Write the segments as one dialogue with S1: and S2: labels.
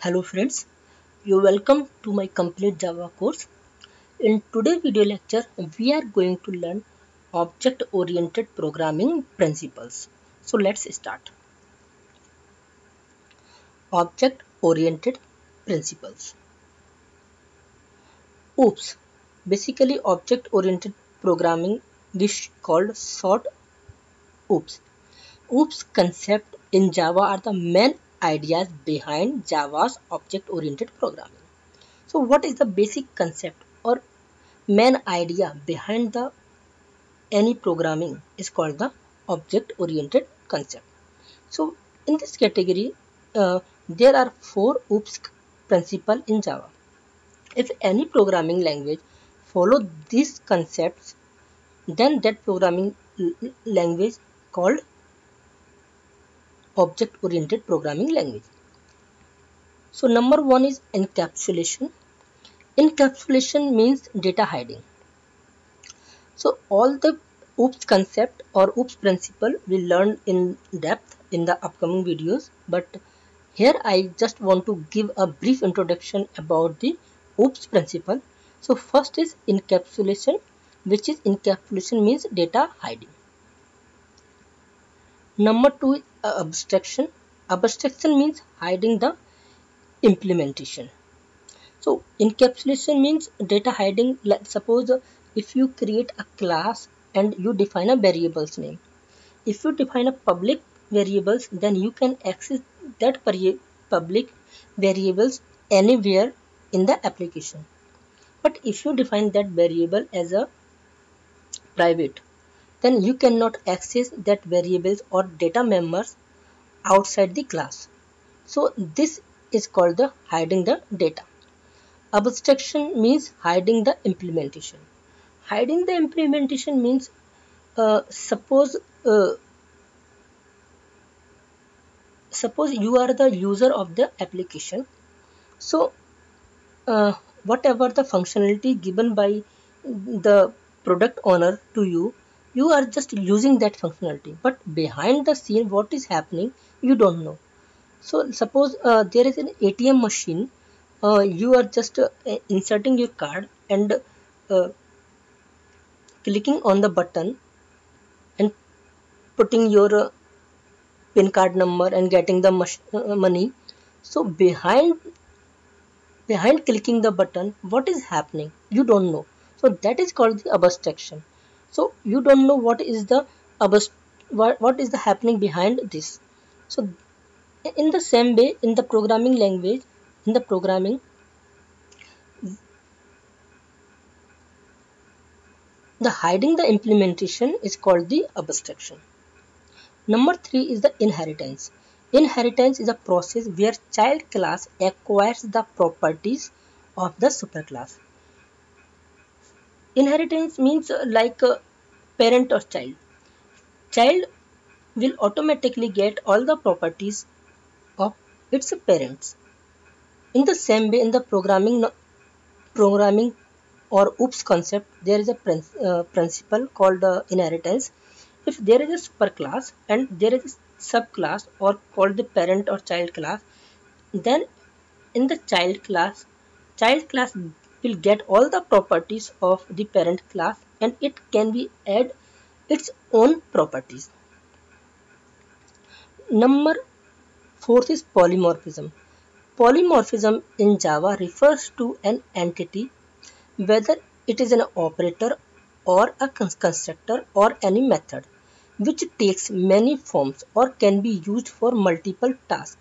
S1: Hello friends, you welcome to my complete Java course. In today's video lecture, we are going to learn object-oriented programming principles. So let's start. Object-oriented principles. OOPS. Basically, object-oriented programming is called short OOPS. OOPS concept in Java are the main ideas behind Java's object-oriented programming. So what is the basic concept or main idea behind the any programming is called the object oriented concept. So in this category there are four OOPS principle in Java. If any programming language follow these concepts, then that programming language called object oriented programming language. So number one is encapsulation. Encapsulation means data hiding. So all the OOPS concept or OOPS principle we learn in depth in the upcoming videos, but here I just want to give a brief introduction about the OOPS principle. So first is encapsulation, which is encapsulation means data hiding. Number two is abstraction. Abstraction means hiding the implementation. So encapsulation means data hiding. Suppose if you create a class and you define a variable's name. If you define a public variables, then you can access that public variables anywhere in the application. But if you define that variable as a private, then you cannot access that variables or data members outside the class. So this is called the hiding the data. Abstraction means hiding the implementation. Hiding the implementation means suppose you are the user of the application. So whatever the functionality given by the product owner to you, you are just using that functionality. But behind the scene, what is happening, you don't know. So suppose there is an ATM machine. You are just inserting your card and uh, clicking on the button and putting your PIN card number and getting the money. So behind clicking the button, what is happening, you don't know. So that is called the abstraction. So you don't know what is the what is the happening behind this. So in the same way, in the programming language, in the programming, the hiding the implementation is called the abstraction. Number three is the inheritance. Inheritance is a process where child class acquires the properties of the superclass. Inheritance means parent or child. Child will automatically get all the properties of its parents. In the same way, in the programming or OOPS concept, there is a principle called inheritance. If there is a superclass and there is a subclass or called the parent or child class, then in the child class will get all the properties of the parent class and it can be add its own properties. Number fourth is polymorphism. Polymorphism in Java refers to an entity, whether it is an operator or a constructor or any method, which takes many forms or can be used for multiple tasks,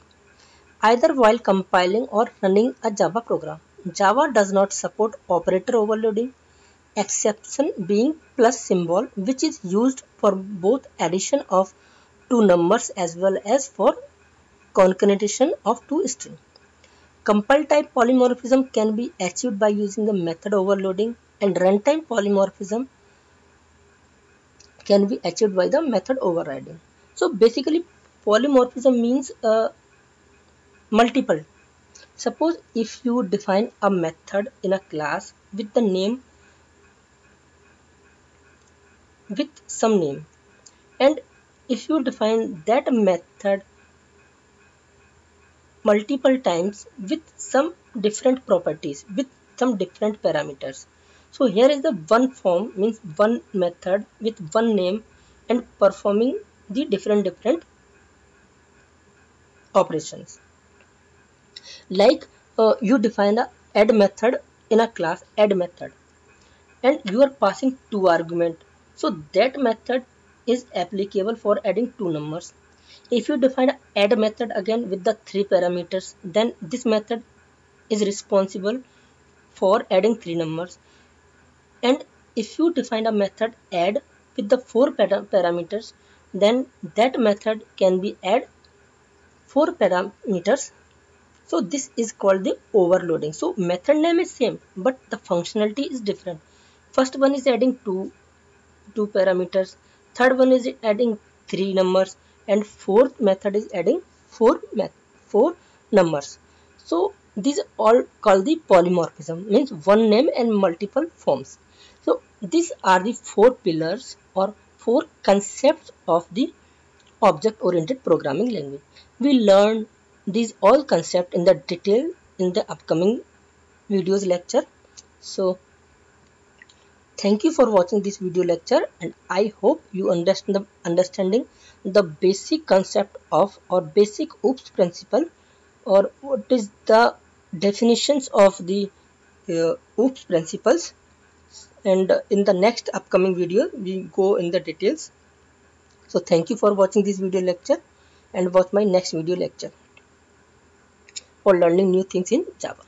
S1: either while compiling or running a Java program. Java does not support operator overloading, exception being plus symbol, which is used for both addition of two numbers as well as for concatenation of two strings. Compile type polymorphism can be achieved by using the method overloading, and runtime polymorphism can be achieved by the method overriding. So basically polymorphism means multiple. Suppose if you define a method in a class with the name with some name, and if you define that method multiple times with some different properties, with some different parameters. So here is the one form, means one method with one name and performing the different operations. Like you define a add method in a class add method, and you are passing two arguments. So that method is applicable for adding two numbers. If you define a add method again with the three parameters, then this method is responsible for adding three numbers. And if you define a method add with the four parameters, then that method can be add four parameters. So this is called the overloading. So method name is same, but the functionality is different. First one is adding two parameters, third one is adding three numbers, and fourth method is adding four numbers. So these all called the polymorphism, means one name and multiple forms. So these are the four pillars or four concepts of the object oriented programming language. We learn these all concepts in the detail in the upcoming videos lecture. So thank you for watching this video lecture, and I hope you understanding the basic concept of or basic OOPS principle, or what is the definitions of the OOPS principles. And in the next upcoming video we go in the details. So thank you for watching this video lecture, and watch my next video lecture for learning new things in Java.